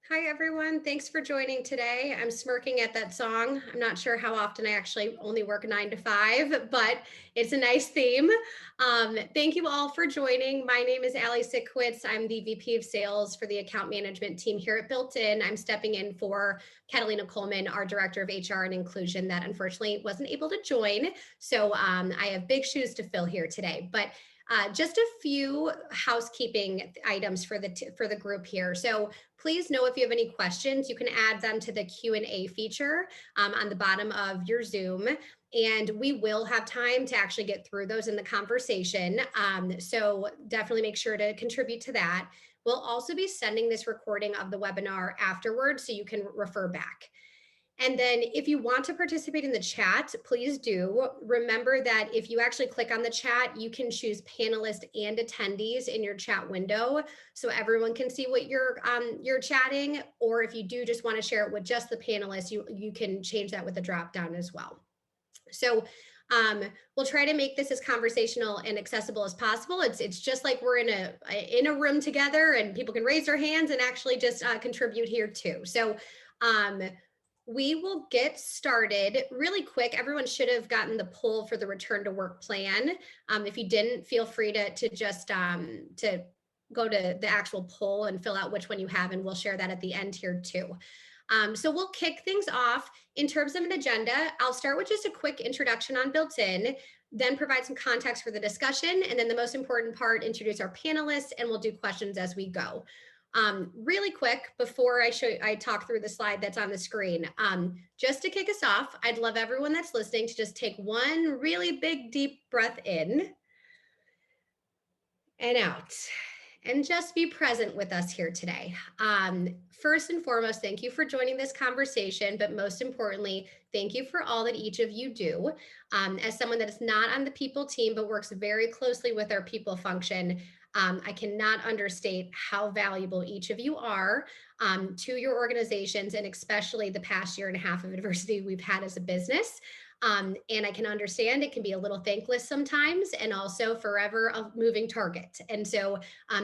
Hi, everyone. Thanks for joining today. I'm smirking at that song. I'm not sure how often I actually only work 9 to 5, but it's a nice theme. Thank you all for joining. My name is Allie Sikwitz. I'm the VP of Sales for the account management team here at Built In. I'm stepping in for Catalina Coleman, our Director of HR and Inclusion, that unfortunately wasn't able to join. So I have big shoes to fill here today. But just a few housekeeping items for the group here. So please know if you have any questions, you can add them to the Q&A feature on the bottom of your Zoom. And we will have time to actually get through those in the conversation. So definitely make sure to contribute to that. We'll also be sending this recording of the webinar afterwards so you can refer back. And then if you want to participate in the chat, please do. Remember that if you actually click on the chat, you can choose panelists and attendees in your chat window so everyone can see what you're chatting. Or if you do just want to share it with just the panelists, you can change that with the drop down as well. So we'll try to make this as conversational and accessible as possible. It's just like we're in a room together and people can raise their hands and actually just contribute here too. So we will get started really quick. Everyone should have gotten the poll for the return to work plan. If you didn't, feel free to just to go to the actual poll and fill out which one you have, and we'll share that at the end here too. So we'll kick things off. In terms of an agenda, I'll start with just a quick introduction on Built In, then provide some context for the discussion, and then the most important part, introduce our panelists, and we'll do questions as we go. Really quick, before I talk through the slide that's on the screen, just to kick us off, I'd love everyone that's listening to just take one really big, deep breath in and out, and just be present with us here today. First and foremost, thank you for joining this conversation, but most importantly, thank you for all that each of you do. As someone that is not on the people team, but works very closely with our people function, I cannot understate how valuable each of you are to your organizations, and especially the past year and a half of adversity we've had as a business. And I can understand it can be a little thankless sometimes, and also forever a moving target. And so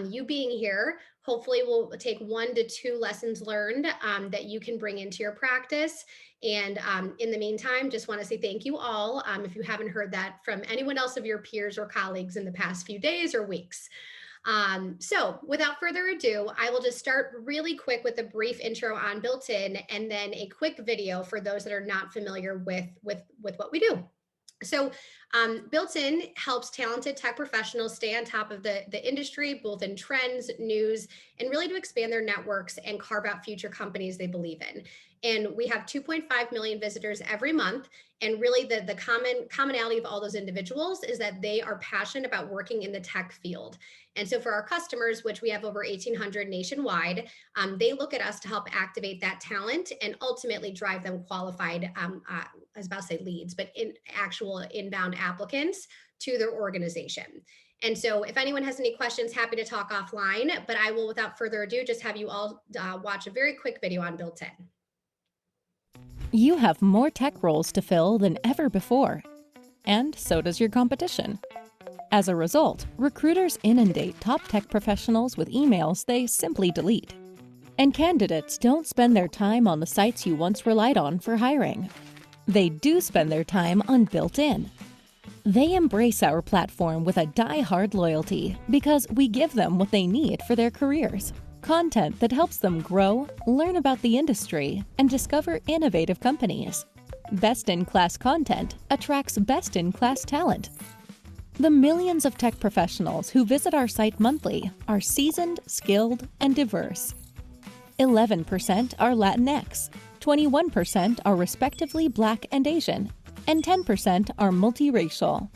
you being here hopefully will take 1 to 2 lessons learned that you can bring into your practice. And in the meantime, just want to say thank you all if you haven't heard that from anyone else of your peers or colleagues in the past few days or weeks. So without further ado, I will just start really quick with a brief intro on Built In, and then a quick video for those that are not familiar with what we do. So Built In helps talented tech professionals stay on top of the industry, both in trends, news, and really to expand their networks and carve out future companies they believe in. And we have 2.5 million visitors every month. And really the commonality of all those individuals is that they are passionate about working in the tech field. And so for our customers, which we have over 1,800 nationwide, they look at us to help activate that talent and ultimately drive them qualified, I was about to say leads, but in actual inbound applicants to their organization. And so if anyone has any questions, happy to talk offline, but I will, without further ado, just have you all watch a very quick video on Built In. You have more tech roles to fill than ever before, and so does your competition. As a result, recruiters inundate top tech professionals with emails they simply delete. And candidates don't spend their time on the sites you once relied on for hiring. They do spend their time on Built In. They embrace our platform with a die-hard loyalty because we give them what they need for their careers. Content that helps them grow, learn about the industry, and discover innovative companies. Best-in-class content attracts best-in-class talent. The millions of tech professionals who visit our site monthly are seasoned, skilled, and diverse. 11% are Latinx, 21% are respectively Black and Asian, and 10% are multiracial.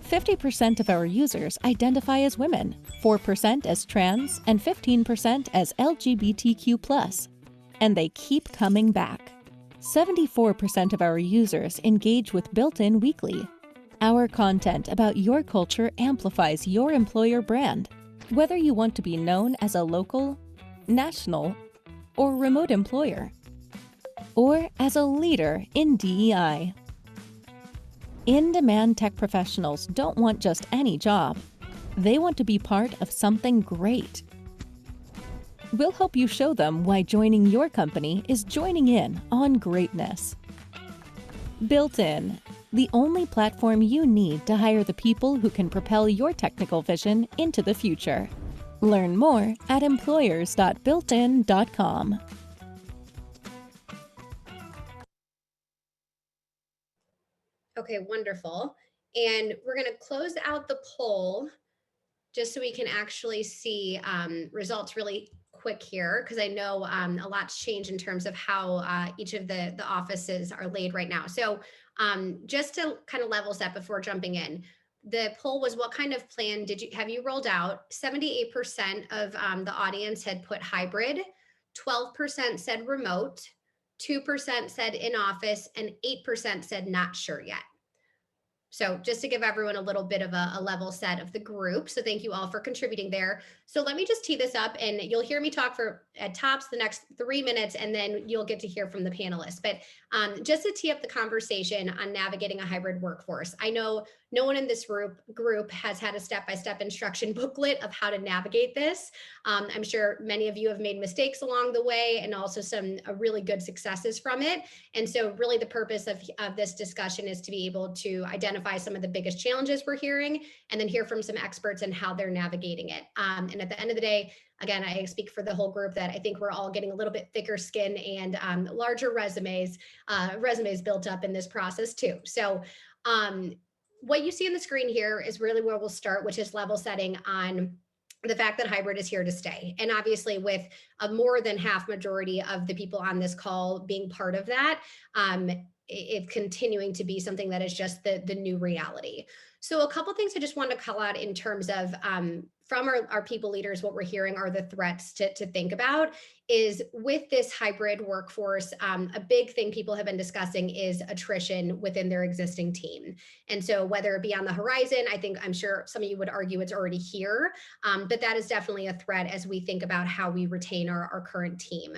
50% of our users identify as women, 4% as trans, and 15% as LGBTQ+. And they keep coming back. 74% of our users engage with Built In weekly. Our content about your culture amplifies your employer brand, whether you want to be known as a local, national, or remote employer, or as a leader in DEI. In-demand tech professionals don't want just any job. They want to be part of something great. We'll help you show them why joining your company is joining in on greatness. Built In, the only platform you need to hire the people who can propel your technical vision into the future. Learn more at employers.builtin.com. Okay, wonderful. And we're going to close out the poll just so we can actually see results really quick here, because I know a lot's changed in terms of how each of the offices are laid right now. So just to kind of level set before jumping in, the poll was, what kind of plan have you rolled out? 78% of the audience had put hybrid, 12% said remote, 2% said in office, and 8% said not sure yet. So just to give everyone a little bit of a level set of the group. So thank you all for contributing there. So let me just tee this up, and you'll hear me talk for at tops the next 3 minutes, and then you'll get to hear from the panelists. But just to tee up the conversation on navigating a hybrid workforce, I know no one in this group has had a step-by-step instruction booklet of how to navigate this. I'm sure many of you have made mistakes along the way, and also some really good successes from it. And so really the purpose of this discussion is to be able to identify some of the biggest challenges we're hearing, and then hear from some experts and how they're navigating it. And at the end of the day, again, I speak for the whole group that I think we're all getting a little bit thicker skin and larger resumes built up in this process too. So what you see on the screen here is really where we'll start, which is level setting on the fact that hybrid is here to stay. And obviously with a more than half majority of the people on this call being part of that, it's continuing to be something that is just the new reality. So a couple things I just want to call out in terms of from our people leaders, what we're hearing are the threats to think about is with this hybrid workforce. A big thing people have been discussing is attrition within their existing team. And so whether it be on the horizon, I'm sure some of you would argue it's already here, but that is definitely a threat as we think about how we retain our current team.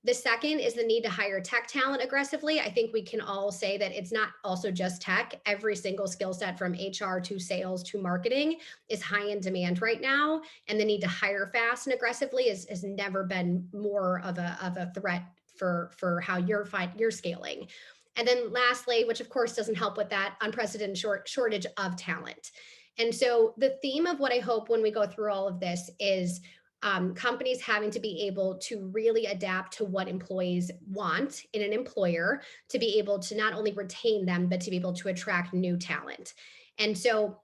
The second is the need to hire tech talent aggressively. I think we can all say that it's not also just tech. Every single skill set from HR to sales to marketing is high in demand right now. And the need to hire fast and aggressively has never been more of a threat for how you're scaling. And then lastly, which of course doesn't help with that, unprecedented shortage of talent. And so the theme of what I hope when we go through all of this is companies having to be able to really adapt to what employees want in an employer to be able to not only retain them, but to be able to attract new talent. And so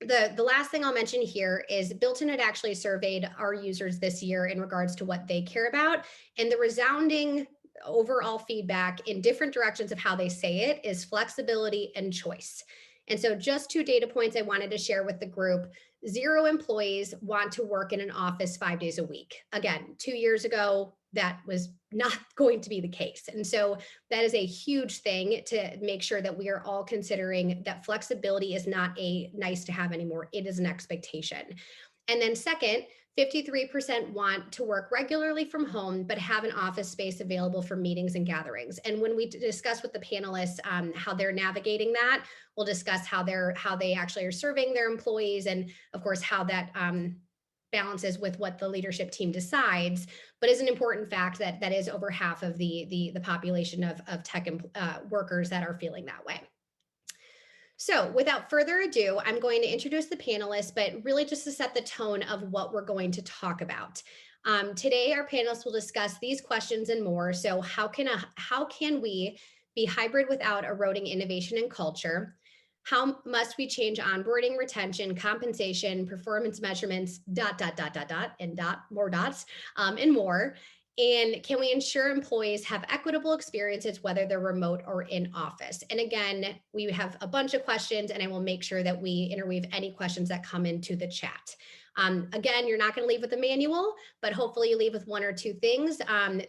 the last thing I'll mention here is Built-in had actually surveyed our users this year in regards to what they care about. And the resounding overall feedback in different directions of how they say it is flexibility and choice. And so just 2 data points I wanted to share with the group. 0 employees want to work in an office 5 days a week. Again, 2 years ago, that was not going to be the case. And so that is a huge thing to make sure that we are all considering that flexibility is not a nice to have anymore. It is an expectation. And then second, 53% want to work regularly from home, but have an office space available for meetings and gatherings. And when we discuss with the panelists how they're navigating that, we'll discuss how they actually are serving their employees, and of course how that balances with what the leadership team decides. But is an important fact that is over half of the population of tech workers that are feeling that way. So without further ado, I'm going to introduce the panelists, but really just to set the tone of what we're going to talk about. Today, our panelists will discuss these questions and more. So how can we be hybrid without eroding innovation and culture? How must we change onboarding, retention, compensation, performance measurements, more dots, and more? And can we ensure employees have equitable experiences, whether they're remote or in office? And again, we have a bunch of questions, and I will make sure that we interweave any questions that come into the chat. Again, you're not going to leave with a manual, but hopefully you leave with 1 or 2 things.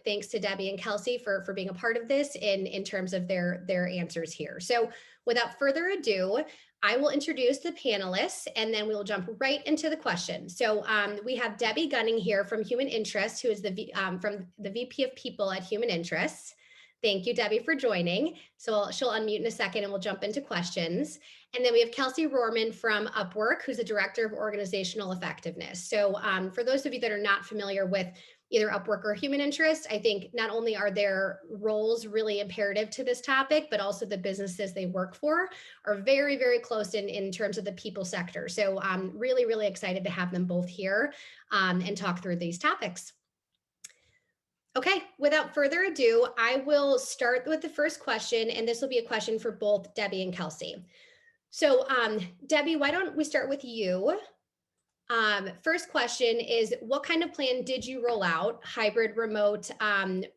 Thanks to Debbie and Kelsey for being a part of this in terms of their answers here. So without further ado, I will introduce the panelists, and then we will jump right into the questions. So we have Debbie Gunning here from Human Interests, who is from the VP of People at Human Interests. Thank you, Debbie, for joining. So she'll unmute in a second, and we'll jump into questions. And then we have Kelsey Rohrman from Upwork, who's the Director of Organizational Effectiveness. So for those of you that are not familiar with either Upwork or Human Interest. I think not only are their roles really imperative to this topic, but also the businesses they work for are very, very close in terms of the people sector. So I'm really, really excited to have them both here and talk through these topics. Okay, without further ado, I will start with the first question, and this will be a question for both Debbie and Kelsey. So, Debbie, why don't we start with you? First question is, what kind of plan did you roll out, hybrid, remote,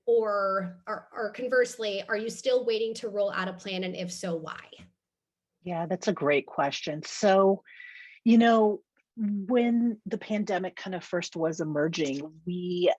or conversely, are you still waiting to roll out a plan, and if so, why? Yeah, that's a great question. So, you know, when the pandemic kind of first was emerging, we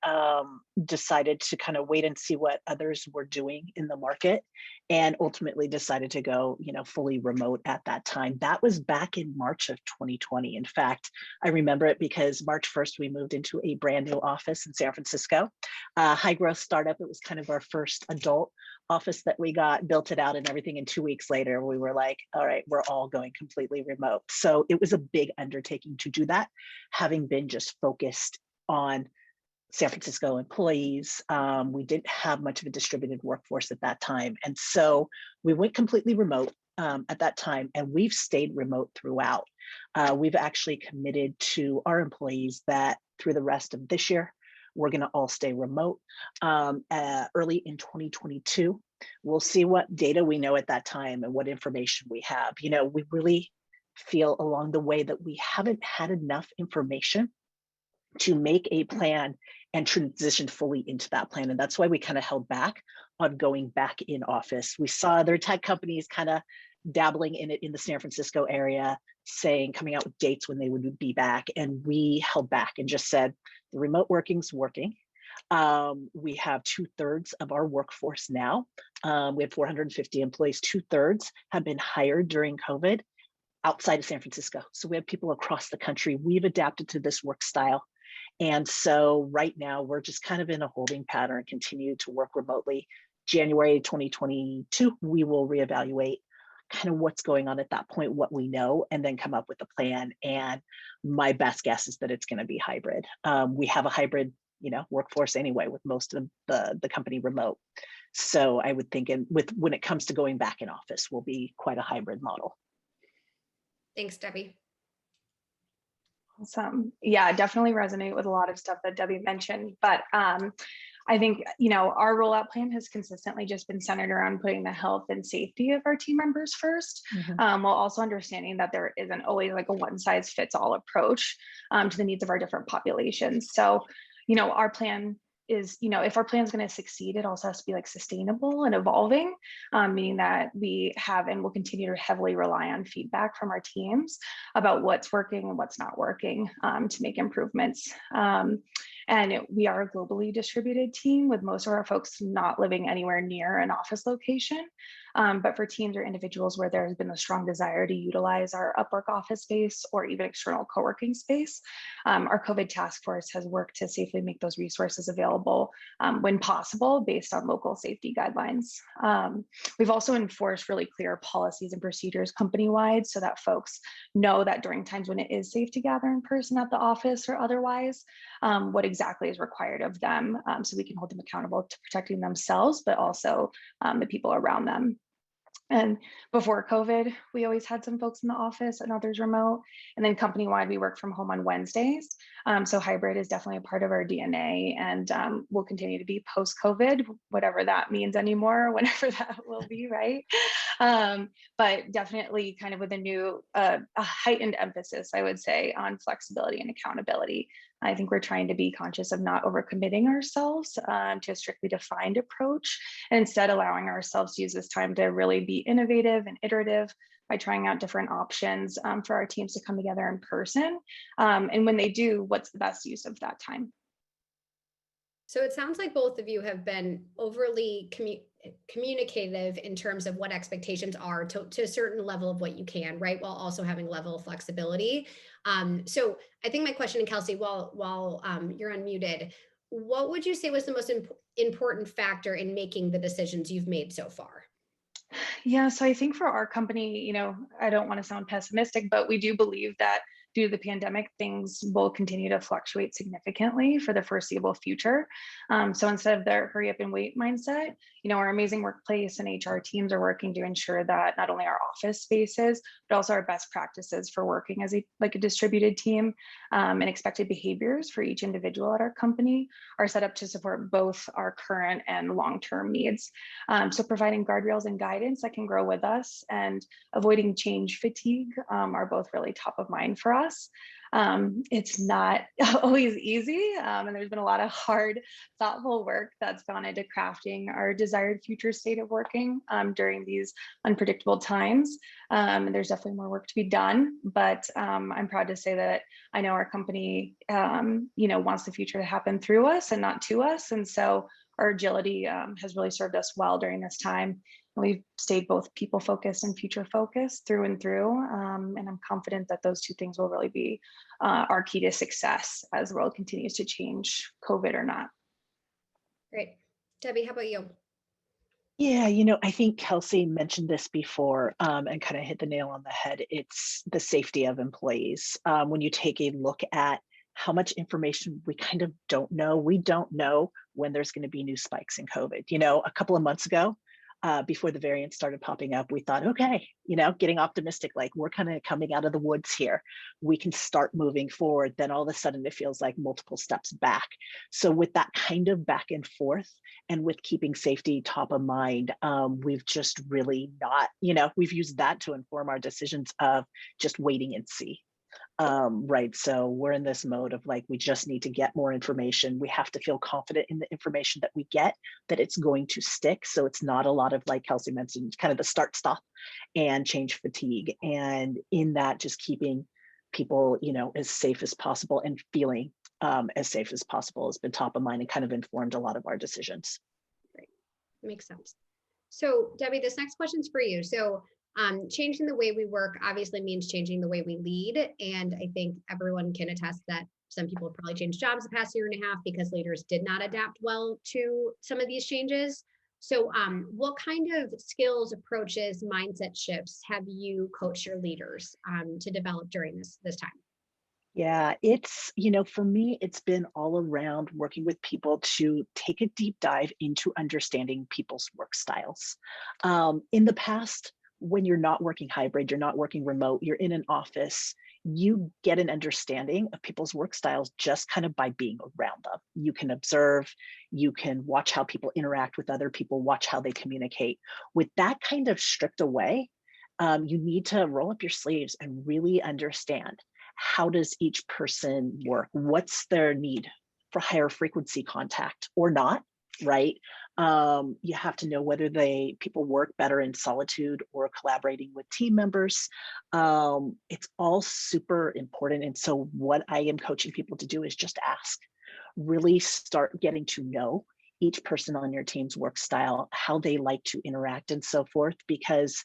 decided to kind of wait and see what others were doing in the market, and ultimately decided to go, fully remote at that time. That was back in March of 2020. In fact, I remember it because March 1st, we moved into a brand new office in San Francisco, high growth startup. It was kind of our first adult office that we got, built it out and everything. And 2 weeks later, we were like, all right, we're all going completely remote. So it was a big undertaking to do that, having been just focused on San Francisco employees. We didn't have much of a distributed workforce at that time. And so we went completely remote at that time, and we've stayed remote throughout. We've actually committed to our employees that through the rest of this year, we're going to all stay remote. Early in 2022, we'll see what data we know at that time and what information we have. We really feel along the way that we haven't had enough information to make a plan and transition fully into that plan. And that's why we kind of held back on going back in office. We saw other tech companies kind of dabbling in it in the San Francisco area, coming out with dates when they would be back. And we held back and just said, the remote working's working. We have 2/3 of our workforce now. We have 450 employees. 2/3 have been hired during COVID outside of San Francisco. So we have people across the country. We've adapted to this work style. And so right now we're just kind of in a holding pattern, continue to work remotely. January 2022, we will reevaluate kind of what's going on at that point, what we know, and then come up with a plan. And my best guess is that it's going to be hybrid. We have a hybrid, workforce anyway, with most of the company remote. So I would think when it comes to going back in office, will be quite a hybrid model. Thanks, Debbie. Awesome. Yeah, definitely resonate with a lot of stuff that Debbie mentioned. But I think, our rollout plan has consistently just been centered around putting the health and safety of our team members first, while also understanding that there isn't always like a one size fits all approach to the needs of our different populations. So, our plan is, if our plan is going to succeed, it also has to be like sustainable and evolving, meaning that we have and will continue to heavily rely on feedback from our teams about what's working and what's not working to make improvements. And we are a globally distributed team with most of our folks not living anywhere near an office location. But for teams or individuals where there's been a strong desire to utilize our Upwork office space or even external co-working space, our COVID task force has worked to safely make those resources available when possible based on local safety guidelines. We've also enforced really clear policies and procedures company-wide so that folks know that during times when it is safe to gather in person at the office or otherwise, what exactly is required of them, so we can hold them accountable to protecting themselves, but also the people around them. And before COVID, we always had some folks in the office and others remote. And then company-wide, we work from home on Wednesdays. So hybrid is definitely a part of our DNA, and will continue to be post-COVID, whatever that means anymore, whenever that will be, right? But definitely kind of with a heightened emphasis, I would say, on flexibility and accountability. I think we're trying to be conscious of not overcommitting ourselves to a strictly defined approach, and instead allowing ourselves to use this time to really be innovative and iterative by trying out different options for our teams to come together in person. And when they do, what's the best use of that time? So it sounds like both of you have been overly communicative in terms of what expectations are to a certain level of what you can, right? While also having level of flexibility. So I think my question, and Kelsey, while you're unmuted, what would you say was the most important factor in making the decisions you've made so far? Yeah, so I think for our company, I don't want to sound pessimistic, but we do believe that due to the pandemic, things will continue to fluctuate significantly for the foreseeable future. So instead of their hurry up and wait mindset, our amazing workplace and HR teams are working to ensure that not only our office spaces, but also our best practices for working as a distributed team, and expected behaviors for each individual at our company are set up to support both our current and long-term needs. So providing guardrails and guidance that can grow with us and avoiding change fatigue are both really top of mind for us. It's not always easy, and there's been a lot of hard, thoughtful work that's gone into crafting our desired future state of working during these unpredictable times. And there's definitely more work to be done, but I'm proud to say that I know our company, wants the future to happen through us and not to us. And so our agility has really served us well during this time. And we've stayed both people focused and future focused through and through. And I'm confident that those two things will really be our key to success as the world continues to change, COVID or not. Great. Debbie, how about you? Yeah, I think Kelsey mentioned this before, and kind of hit the nail on the head. It's the safety of employees. When you take a look at how much information we kind of don't know, we don't know when there's going to be new spikes in COVID. A couple of months ago, before the variants started popping up, we thought, okay, getting optimistic, like we're kind of coming out of the woods here. We can start moving forward. Then all of a sudden it feels like multiple steps back. So with that kind of back and forth and with keeping safety top of mind, we've just really not, we've used that to inform our decisions of just waiting and see. Right. So we're in this mode of like, we just need to get more information. We have to feel confident in the information that we get, that it's going to stick. So it's not a lot of, like Kelsey mentioned, kind of the start, stop and change fatigue. And in that, just keeping people, as safe as possible and feeling as safe as possible has been top of mind and kind of informed a lot of our decisions. Great. Makes sense. So Debbie, this next question's for you. So changing the way we work obviously means changing the way we lead. And I think everyone can attest that some people have probably changed jobs the past year and a half because leaders did not adapt well to some of these changes. So what kind of skills, approaches, mindset shifts have you coached your leaders to develop during this time? Yeah, it's, for me, it's been all around working with people to take a deep dive into understanding people's work styles. In the past, when you're not working hybrid, you're not working remote, you're in an office, you get an understanding of people's work styles just kind of by being around them. You can observe, you can watch how people interact with other people, watch how they communicate. With that kind of stripped away, you need to roll up your sleeves and really understand, how does each person work? What's their need for higher frequency contact or not, right? You have to know whether people work better in solitude or collaborating with team members. It's all super important. And so what I am coaching people to do is just ask, really start getting to know each person on your team's work style, how they like to interact and so forth, because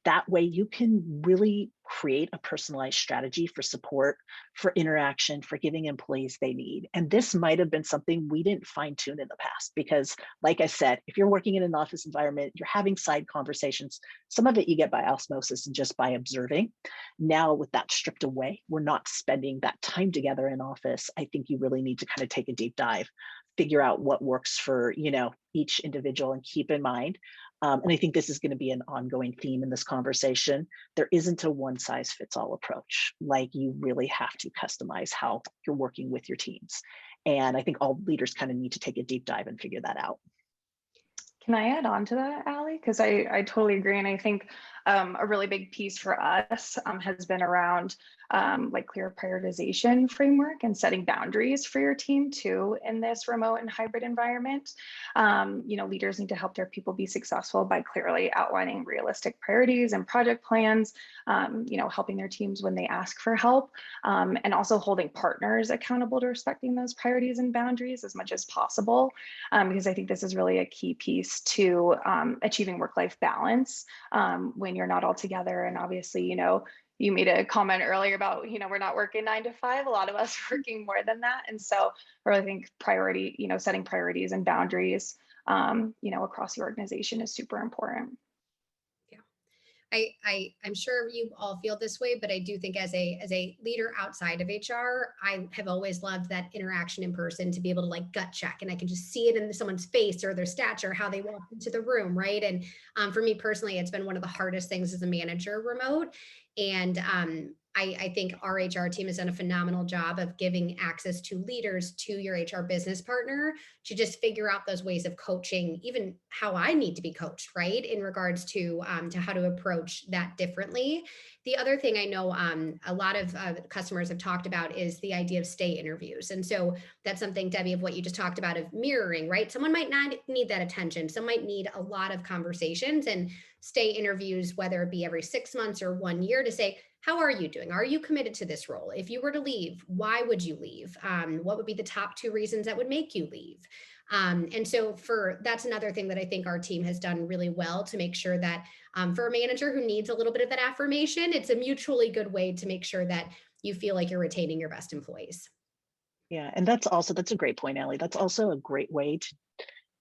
that way you can really create a personalized strategy for support, for interaction, for giving employees they need. And this might have been something we didn't fine tune in the past, because like I said, if you're working in an office environment, you're having side conversations, some of it you get by osmosis and just by observing. Now with that stripped away, we're not spending that time together in office. I think you really need to kind of take a deep dive, figure out what works for, each individual, and keep in mind, and I think this is going to be an ongoing theme in this conversation, there isn't a one size fits all approach. Like, you really have to customize how you're working with your teams. And I think all leaders kind of need to take a deep dive and figure that out. Can I add on to that, Allie? Because I totally agree. And I think a really big piece for us has been around clear prioritization framework and setting boundaries for your team too in this remote and hybrid environment. Leaders need to help their people be successful by clearly outlining realistic priorities and project plans, helping their teams when they ask for help, and also holding partners accountable to respecting those priorities and boundaries as much as possible. Because I think this is really a key piece to achieving work-life balance when you're not all together. And obviously, you made a comment earlier about, we're not working 9 to 5. A lot of us are working more than that. And so I really think setting priorities and boundaries, across the organization is super important. Yeah. I'm sure you all feel this way, but I do think as a leader outside of HR, I have always loved that interaction in person to be able to like gut check, and I can just see it in someone's face or their stature, how they walk into the room, right? And for me personally, it's been one of the hardest things as a manager remote, and I think our HR team has done a phenomenal job of giving access to leaders to your HR business partner to just figure out those ways of coaching, even how I need to be coached, right, in regards to how to approach that differently. The other thing I know a lot of customers have talked about is the idea of stay interviews, and so that's something, Debbie, of what you just talked about of mirroring, right? Someone might not need that attention, some might need a lot of conversations, and stay interviews, whether it be every 6 months or 1 year, to say, how are you doing? Are you committed to this role? If you were to leave, why would you leave? What would be the top 2 reasons that would make you leave? And so for that's another thing that I think our team has done really well to make sure that for a manager who needs a little bit of that affirmation, it's a mutually good way to make sure that you feel like you're retaining your best employees. Yeah, and that's a great point, Ellie. That's also a great way to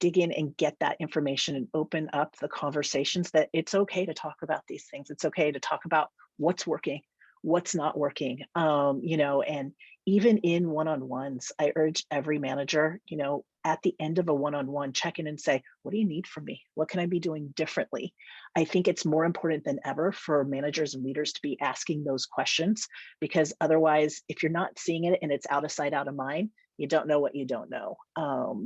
dig in and get that information and open up the conversations that it's okay to talk about these things. It's okay to talk about what's working, what's not working. And even in one-on-ones, I urge every manager, at the end of a one-on-one, check in and say, what do you need from me? What can I be doing differently? I think it's more important than ever for managers and leaders to be asking those questions, because otherwise, if you're not seeing it and it's out of sight, out of mind, you don't know what you don't know.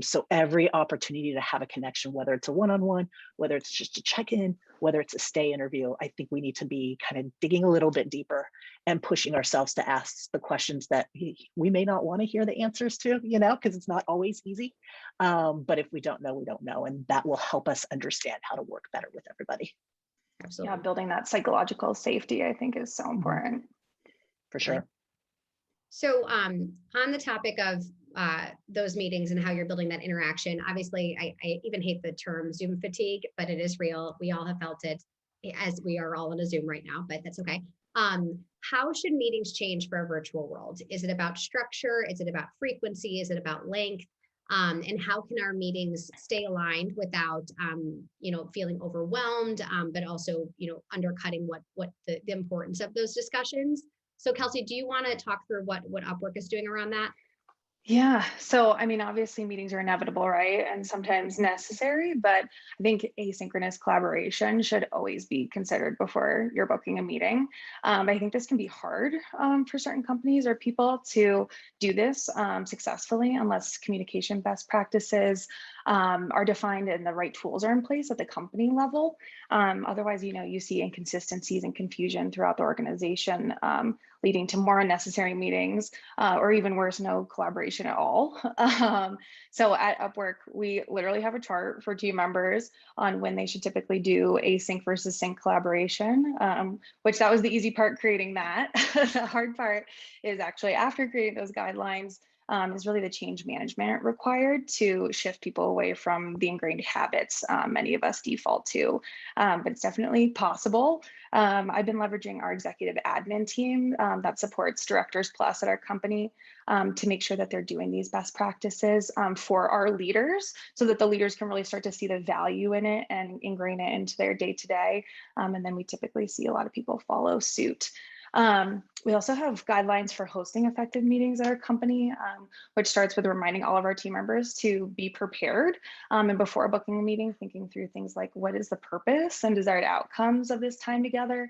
So every opportunity to have a connection, whether it's a one-on-one, whether it's just a check-in, whether it's a stay interview, I think we need to be kind of digging a little bit deeper and pushing ourselves to ask the questions that we may not want to hear the answers to, because it's not always easy. But if we don't know, we don't know. And that will help us understand how to work better with everybody. Yeah, Absolutely. building that psychological safety, I think, is so important. For sure. So, on the topic of those meetings and how you're building that interaction, obviously, I even hate the term Zoom fatigue, but it is real. We all have felt it as we are all in a Zoom right now, but that's okay. How should meetings change for a virtual world? Is it about structure? Is it about frequency? Is it about length? And how can our meetings stay aligned without, feeling overwhelmed, but also, undercutting what the importance of those discussions? So Kelsey, do you want to talk through what Upwork is doing around that? Yeah. So, I mean, obviously, meetings are inevitable, right? And sometimes necessary, but I think asynchronous collaboration should always be considered before you're booking a meeting. I think this can be hard for certain companies or people to do this successfully unless communication best practices are defined and the right tools are in place at the company level. Otherwise, you see inconsistencies and confusion throughout the organization, leading to more unnecessary meetings, or even worse, no collaboration at all. So at Upwork, we literally have a chart for team members on when they should typically do async versus sync collaboration, which that was the easy part, creating that. The hard part is actually after creating those guidelines, is really the change management required to shift people away from the ingrained habits many of us default to. But it's definitely possible. I've been leveraging our executive admin team that supports Directors Plus at our company to make sure that they're doing these best practices for our leaders so that the leaders can really start to see the value in it and ingrain it into their day-to-day. And then we typically see a lot of people follow suit. We also have guidelines for hosting effective meetings at our company, which starts with reminding all of our team members to be prepared. And before booking a meeting, thinking through things like what is the purpose and desired outcomes of this time together?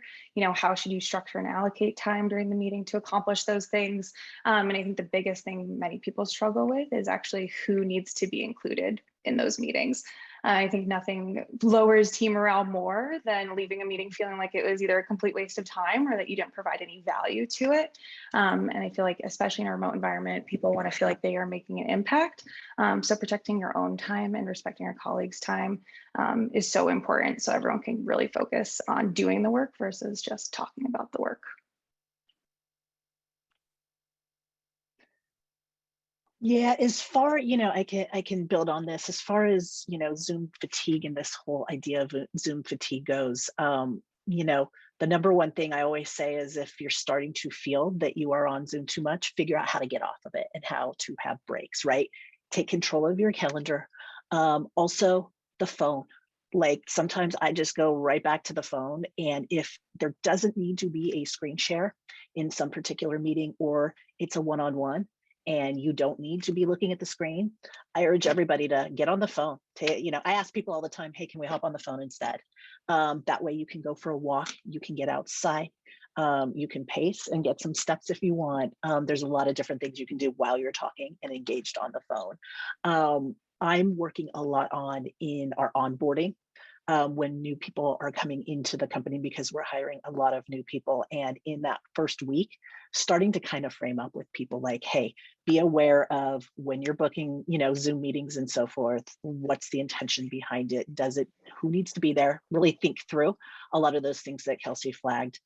How should you structure and allocate time during the meeting to accomplish those things? And I think the biggest thing many people struggle with is actually who needs to be included in those meetings. I think nothing lowers team morale more than leaving a meeting feeling like it was either a complete waste of time or that you didn't provide any value to it. And I feel like, especially in a remote environment, people want to feel like they are making an impact. So protecting your own time and respecting your colleagues' time is so important. So everyone can really focus on doing the work versus just talking about the work. Yeah, as far, I can build on this as far as, Zoom fatigue and this whole idea of Zoom fatigue goes. The number one thing I always say is if you're starting to feel that you are on Zoom too much, figure out how to get off of it and how to have breaks, right? Take control of your calendar. Also, the phone. Like sometimes I just go right back to the phone. And if there doesn't need to be a screen share in some particular meeting, or it's a one-on-one and you don't need to be looking at the screen, I urge everybody to get on the phone. I ask people all the time, hey, can we hop on the phone instead? That way you can go for a walk, you can get outside, you can pace and get some steps if you want. There's a lot of different things you can do while you're talking and engaged on the phone. I'm working a lot on in our onboarding when new people are coming into the company, because we're hiring a lot of new people. And in that first week, starting to kind of frame up with people like, hey, be aware of when you're booking, Zoom meetings and so forth, what's the intention behind it? Who needs to be there? Really think through a lot of those things that Kelsey flagged.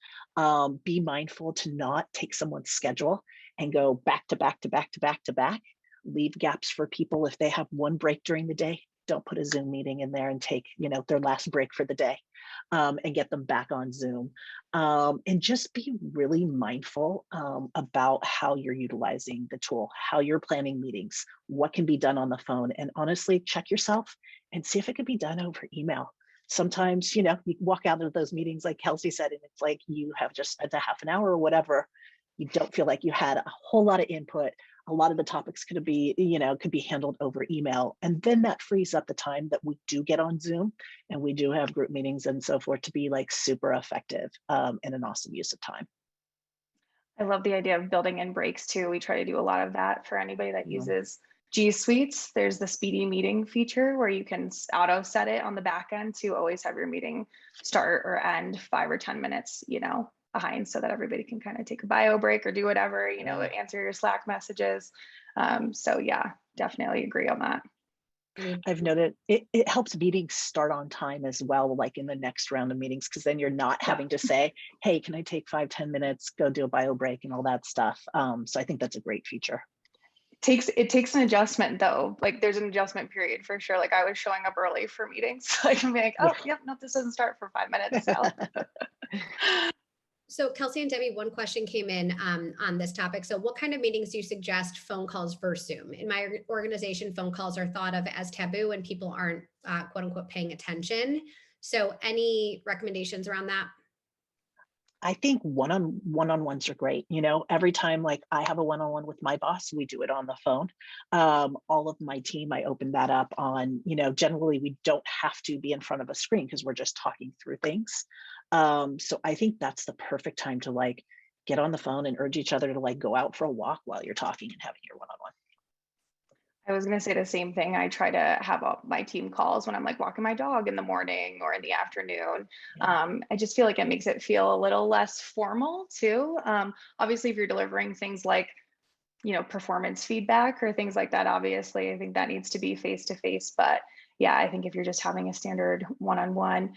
Be mindful to not take someone's schedule and go back to back to back to back to back. Leave gaps for people. If they have one break during the day, don't put a Zoom meeting in there and take, their last break for the day, and get them back on Zoom. And just be really mindful about how you're utilizing the tool, how you're planning meetings, what can be done on the phone, and honestly, check yourself and see if it can be done over email. Sometimes, you walk out of those meetings, like Kelsey said, and it's like you have just spent a half an hour or whatever. You don't feel like you had a whole lot of input. A lot of the topics could be handled over email. And then that frees up the time that we do get on Zoom and we do have group meetings and so forth to be like super effective, and an awesome use of time. I love the idea of building in breaks too. We try to do a lot of that for anybody that Yeah. uses G Suites. There's the speedy meeting feature where you can auto set it on the back end to always have your meeting start or end 5 or 10 minutes, behind, so that everybody can kind of take a bio break or do whatever, answer your Slack messages. So yeah, definitely agree on that. I've noted it helps meetings start on time as well, like in the next round of meetings, because then you're not having to say, hey, can I take 5-10 minutes, go do a bio break and all that stuff. So I think that's a great feature. It takes an adjustment though. Like there's an adjustment period for sure. Like I was showing up early for meetings. So I can be like, oh, yep, no, this doesn't start for 5 minutes. So So Kelsey and Debbie, one question came in on this topic. So what kind of meetings do you suggest phone calls versus Zoom? In my organization, phone calls are thought of as taboo and people aren't quote unquote paying attention. So any recommendations around that? I think one-on-ones are great. Every time like I have a one-on-one with my boss, we do it on the phone. All of my team, I open that up on, generally we don't have to be in front of a screen because we're just talking through things. So I think that's the perfect time to like get on the phone and urge each other to like go out for a walk while you're talking and having your one-on-one. I was going to say the same thing. I try to have my team calls when I'm like walking my dog in the morning or in the afternoon. I just feel like it makes it feel a little less formal too. Obviously, if you're delivering things like, performance feedback or things like that, obviously, I think that needs to be face to face. But yeah, I think if you're just having a standard one-on-one,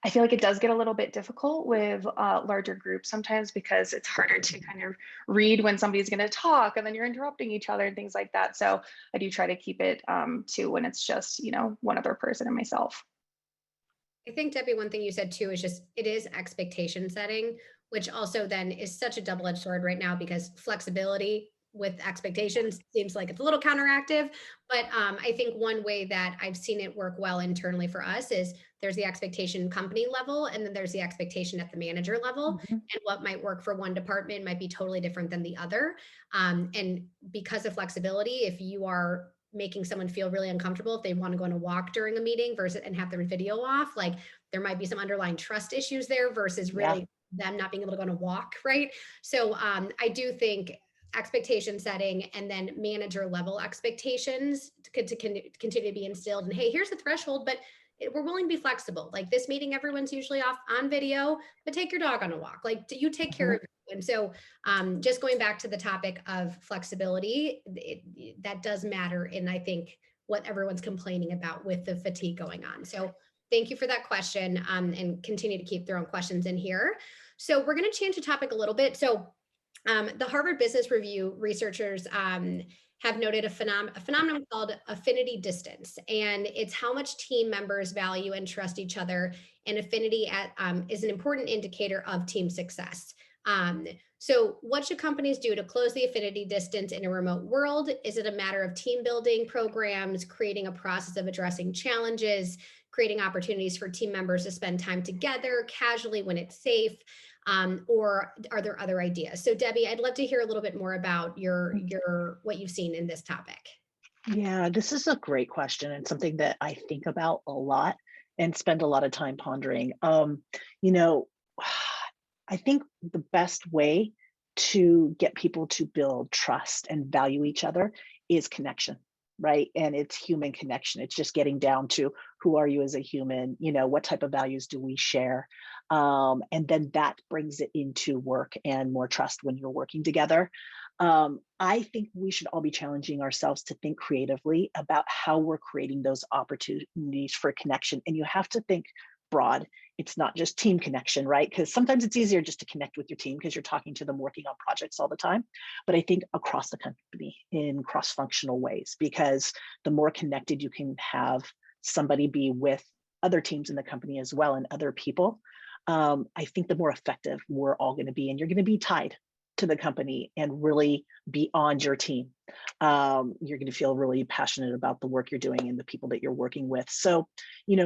I feel like it does get a little bit difficult with larger groups sometimes because it's harder to kind of read when somebody's going to talk and then you're interrupting each other and things like that. So I do try to keep it to when it's just, one other person and myself. I think, Debbie, one thing you said too is just it is expectation setting, which also then is such a double-edged sword right now because flexibility with expectations seems like it's a little counteractive. But I think one way that I've seen it work well internally for us is there's the expectation company level, and then there's the expectation at the manager level. Mhm. And what might work for one department might be totally different than the other. And because of flexibility, if you are making someone feel really uncomfortable if they want to go on a walk during a meeting versus and have their video off, like there might be some underlying trust issues there versus Yeah. really them not being able to go on a walk, right? So I do think expectation setting and then manager level expectations to continue to be instilled. And hey, here's the threshold, but we're willing to be flexible. Like this meeting, everyone's usually off on video, but take your dog on a walk. Like you take care Mhm. of it. And so just going back to the topic of flexibility, that does matter in, I think, what everyone's complaining about with the fatigue going on. So thank you for that question, and continue to keep throwing questions in here. So we're going to change the topic a little bit. So the Harvard Business Review researchers have noted a phenomenon called affinity distance, and it's how much team members value and trust each other. And affinity is an important indicator of team success. So what should companies do to close the affinity distance in a remote world? Is it a matter of team building programs, creating a process of addressing challenges, creating opportunities for team members to spend time together casually when it's safe? Or are there other ideas? So Debbie, I'd love to hear a little bit more about your what you've seen in this topic. Yeah, this is a great question and something that I think about a lot and spend a lot of time pondering. You know, I think the best way to get people to build trust and value each other is connection, right? And it's human connection. It's just getting down to who are you as a human? What type of values do we share? And then that brings it into work and more trust when you're working together. I think we should all be challenging ourselves to think creatively about how we're creating those opportunities for connection. And you have to think broad. It's not just team connection, right? Because sometimes it's easier just to connect with your team because you're talking to them working on projects all the time. But I think across the company in cross-functional ways, because the more connected you can have somebody be with other teams in the company as well and other people, I think the more effective we're all going to be. And you're going to be tied to the company and really beyond your team. You're going to feel really passionate about the work you're doing and the people that you're working with. So,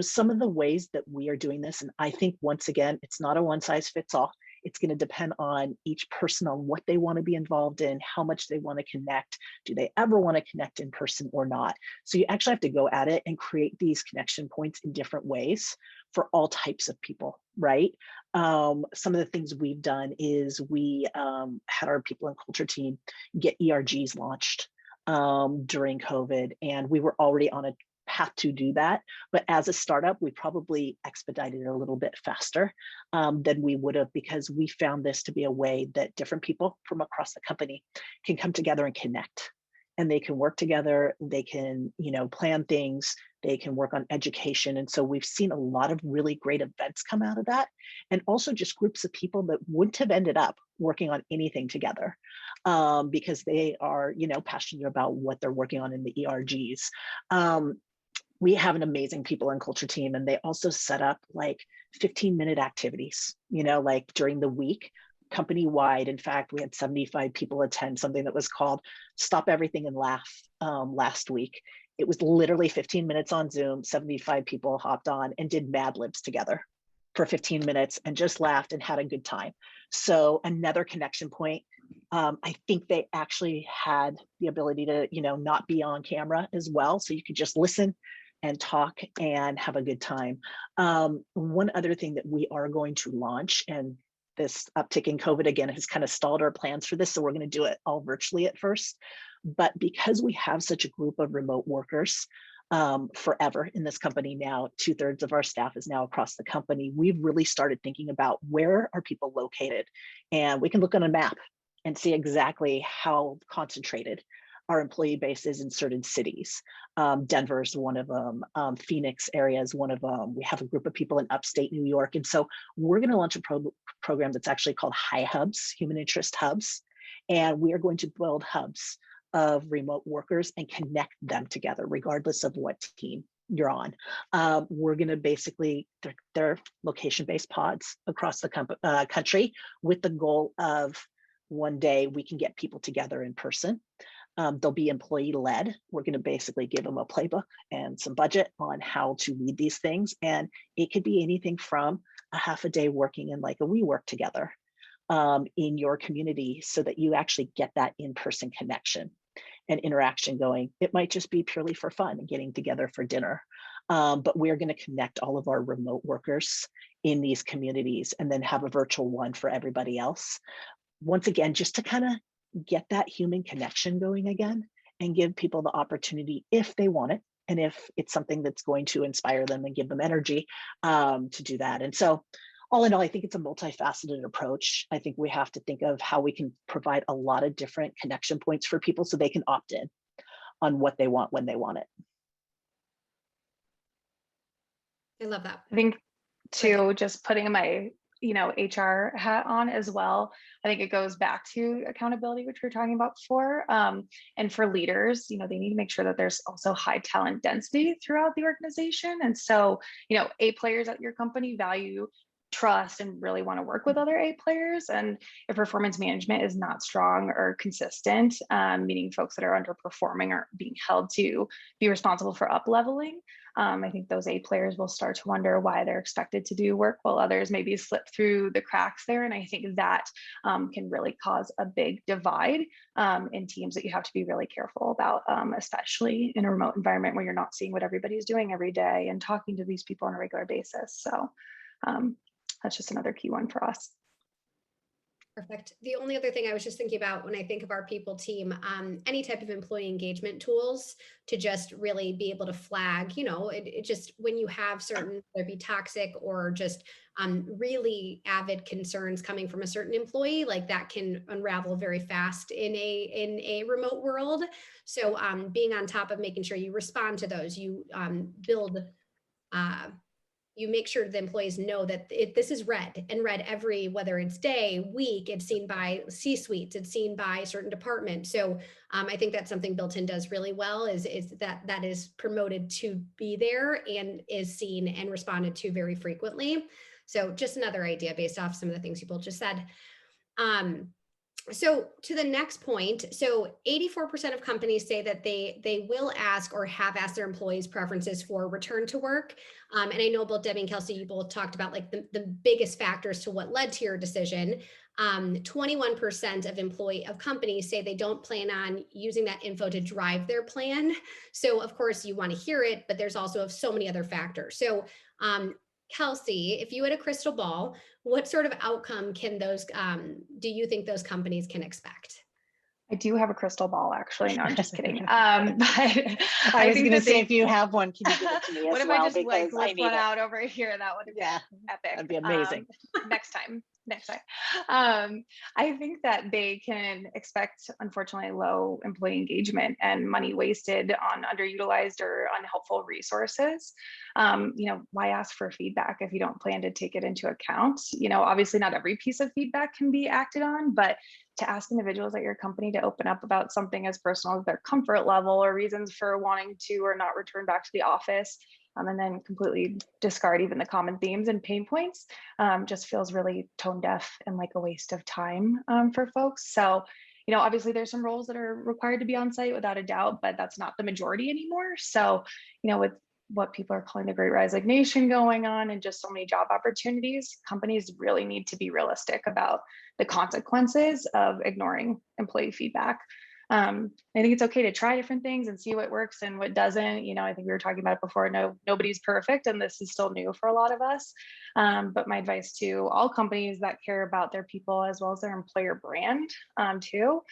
some of the ways that we are doing this, and I think once again, it's not a one size fits all. It's going to depend on each person on what they want to be involved in, how much they want to connect. Do they ever want to connect in person or not? So you actually have to go at it and create these connection points in different ways for all types of people, right? Some of the things we've done is we had our people and culture team get ERGs launched during COVID, and we were already on a path to do that. But as a startup, we probably expedited it a little bit faster than we would have, because we found this to be a way that different people from across the company can come together and connect. And they can work together, they can, plan things, they can work on education. And so we've seen a lot of really great events come out of that. And also just groups of people that wouldn't have ended up working on anything together because they are, passionate about what they're working on in the ERGs. We have an amazing people and culture team, and they also set up like 15-minute activities, like during the week, company wide. In fact, we had 75 people attend something that was called Stop Everything and Laugh last week. It was literally 15 minutes on Zoom, 75 people hopped on and did Mad Libs together for 15 minutes and just laughed and had a good time. So another connection point. I think they actually had the ability to, not be on camera as well. So you could just listen and talk and have a good time. One other thing that we are going to launch, and this uptick in COVID again has kind of stalled our plans for this, so we're going to do it all virtually at first. But because we have such a group of remote workers forever in this company now, 2/3 of our staff is now across the company, we've really started thinking about where are people located. And we can look on a map and see exactly how concentrated our employee base is in certain cities. Denver is one of them. Phoenix area is one of them. We have a group of people in upstate New York. And so we're going to launch a program that's actually called High Hubs, Human Interest Hubs. And we are going to build hubs of remote workers and connect them together, regardless of what team you're on. We're going to basically, they're location-based pods across the country with the goal of one day we can get people together in person. They'll be employee led. We're going to basically give them a playbook and some budget on how to lead these things. And it could be anything from a half a day working in like a WeWork together in your community so that you actually get that in-person connection and interaction going. It might just be purely for fun and getting together for dinner. But we're going to connect all of our remote workers in these communities and then have a virtual one for everybody else. Once again, just to kind of get that human connection going again and give people the opportunity, if they want it, and if it's something that's going to inspire them and give them energy to do that. And so all in all, I think it's a multifaceted approach. I think we have to think of how we can provide a lot of different connection points for people so they can opt in on what they want when they want it. I love that. I think too, just putting my HR hat on as well. I think it goes back to accountability, which we were talking about before. And for leaders, they need to make sure that there's also high talent density throughout the organization. And so, A players at your company value trust and really want to work with other A players. And if performance management is not strong or consistent, meaning folks that are underperforming are being held to be responsible for up leveling, I think those A players will start to wonder why they're expected to do work while others maybe slip through the cracks there. And I think that can really cause a big divide in teams that you have to be really careful about, especially in a remote environment where you're not seeing what everybody's doing every day and talking to these people on a regular basis. So that's just another key one for us. Perfect. The only other thing I was just thinking about when I think of our people team, any type of employee engagement tools to just really be able to flag, it just when you have certain, whether it be toxic or just really avid concerns coming from a certain employee, like that can unravel very fast in a remote world. So being on top of making sure you respond to those, you build you make sure the employees know that this is read every, whether it's day, week, it's seen by C-suites, it's seen by a certain department. So I think that's something built-in does really well is that is promoted to be there and is seen and responded to very frequently. So just another idea based off some of the things you both just said. So to the next point, so 84% of companies say that they will ask or have asked their employees' preferences for return to work. And I know both Debbie and Kelsey, you both talked about like the biggest factors to what led to your decision. 21% of companies say they don't plan on using that info to drive their plan. So of course you want to hear it, but there's also so many other factors. So Kelsey, if you had a crystal ball, what sort of outcome can do you think those companies can expect? I do have a crystal ball, actually. No, I'm just kidding. But I was going to say, if you have one, can you give it to me what as if well? I just Because whip one out over here? That would be epic. That'd be amazing. Next time. I think that they can expect, unfortunately, low employee engagement and money wasted on underutilized or unhelpful resources. Why ask for feedback if you don't plan to take it into account? Obviously not every piece of feedback can be acted on, but to ask individuals at your company to open up about something as personal as their comfort level or reasons for wanting to or not return back to the office, and then completely discard even the common themes and pain points, just feels really tone deaf and like a waste of time for folks. So, obviously there's some roles that are required to be on site without a doubt, but that's not the majority anymore. So, with what people are calling the great resignation going on and just so many job opportunities, companies really need to be realistic about the consequences of ignoring employee feedback. I think it's okay to try different things and see what works and what doesn't. I think we were talking about it before. Nobody's perfect, and this is still new for a lot of us. But my advice to all companies that care about their people as well as their employer brand too,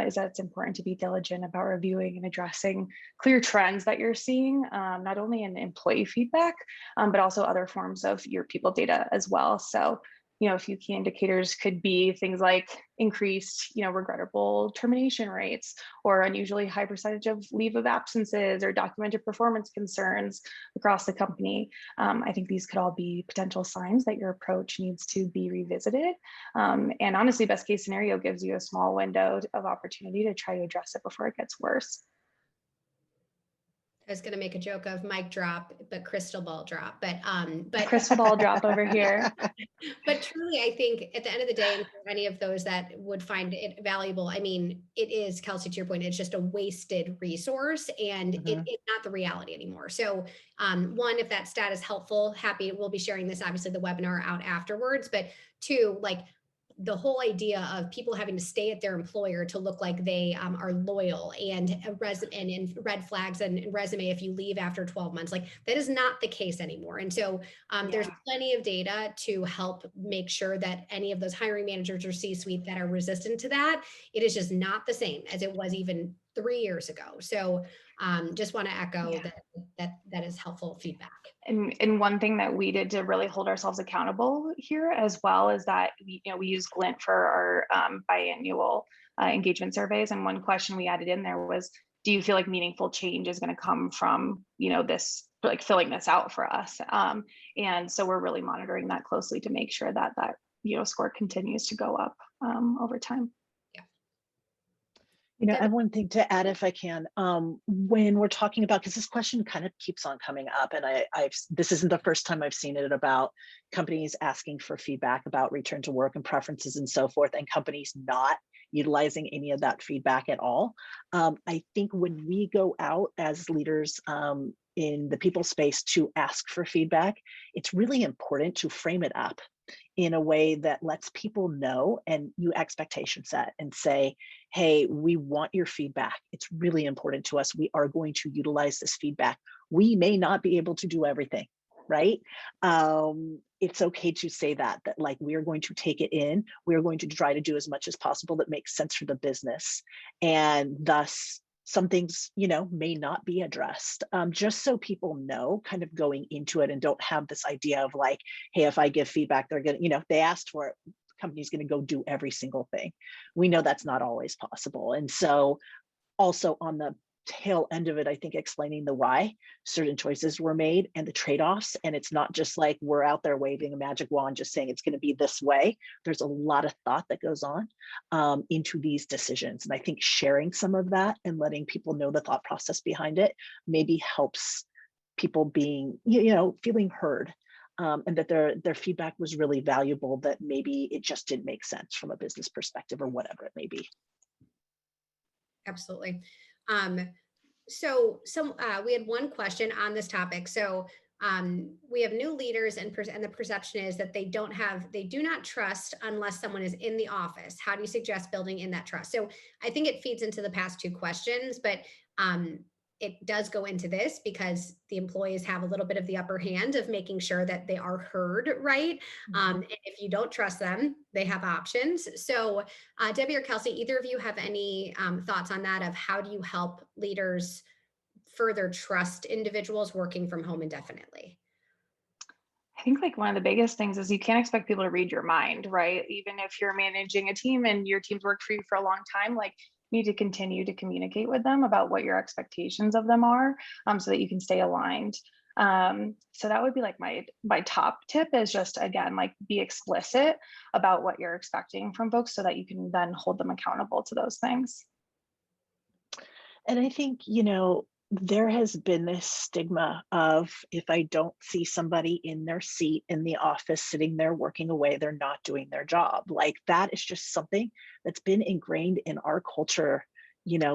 is that it's important to be diligent about reviewing and addressing clear trends that you're seeing, not only in employee feedback, but also other forms of your people data as well. So, a few key indicators could be things like increased, regrettable termination rates or unusually high percentage of leave of absences or documented performance concerns across the company. I think these could all be potential signs that your approach needs to be revisited. And honestly, best case scenario gives you a small window of opportunity to try to address it before it gets worse. I was going to make a joke of mic drop, but crystal ball drop, but crystal ball drop over here. But truly, I think at the end of the day, and for any of those that would find it valuable, I mean, it is, Kelsey, to your point, it's just a wasted resource and it's not the reality anymore. So one, if that stat is helpful, we'll be sharing this, obviously the webinar out afterwards, but two, like the whole idea of people having to stay at their employer to look like they are loyal and red flags and resume if you leave after 12 months, like that is not the case anymore. And so there's plenty of data to help make sure that any of those hiring managers or C-suite that are resistant to that, it is just not the same as it was even 3 years ago. So just want to echo that is helpful feedback. And one thing that we did to really hold ourselves accountable here as well is that we use Glint for our biannual engagement surveys. And one question we added in there was, do you feel like meaningful change is going to come from, this, like filling this out for us? And so we're really monitoring that closely to make sure that score continues to go up over time. I Debbie. have one thing to add if I can. When we're talking about, because this question kind of keeps on coming up, and this isn't the first time I've seen it about companies asking for feedback about return to work and preferences and so forth, and companies not utilizing any of that feedback at all. I think when we go out as leaders in the people space to ask for feedback, it's really important to frame it up in a way that lets people know and you expectation set and say, hey, we want your feedback. It's really important to us. We are going to utilize this feedback. We may not be able to do everything, right? It's okay to say that like we are going to take it in. We are going to try to do as much as possible that makes sense for the business. And thus, some things, may not be addressed, just so people know kind of going into it and don't have this idea of like, hey, if I give feedback, they're going to, if they asked for it, the company's going to go do every single thing. We know that's not always possible. And so also on the tail end of it, I think explaining the why certain choices were made and the trade-offs. And it's not just like we're out there waving a magic wand, just saying it's going to be this way. There's a lot of thought that goes on into these decisions. And I think sharing some of that and letting people know the thought process behind it maybe helps people being, feeling heard. And that their feedback was really valuable, that maybe it just didn't make sense from a business perspective or whatever it may be. Absolutely. We had one question on this topic. So we have new leaders, and the perception is that they do not trust unless someone is in the office. How do you suggest building in that trust? So I think it feeds into the past two questions, but it does go into this because the employees have a little bit of the upper hand of making sure that they are heard, right? And if you don't trust them, they have options. So Debbie or Kelsey, either of you have any thoughts on that, of how do you help leaders further trust individuals working from home indefinitely? I think like one of the biggest things is you can't expect people to read your mind, right? Even if you're managing a team and your team's worked for you for a long time, like you need to continue to communicate with them about what your expectations of them are, so that you can stay aligned. So that would be like my top tip, is just again, like be explicit about what you're expecting from folks so that you can then hold them accountable to those things. And I think, there has been this stigma of if I don't see somebody in their seat in the office sitting there working away, they're not doing their job. Like that is just something that's been ingrained in our culture,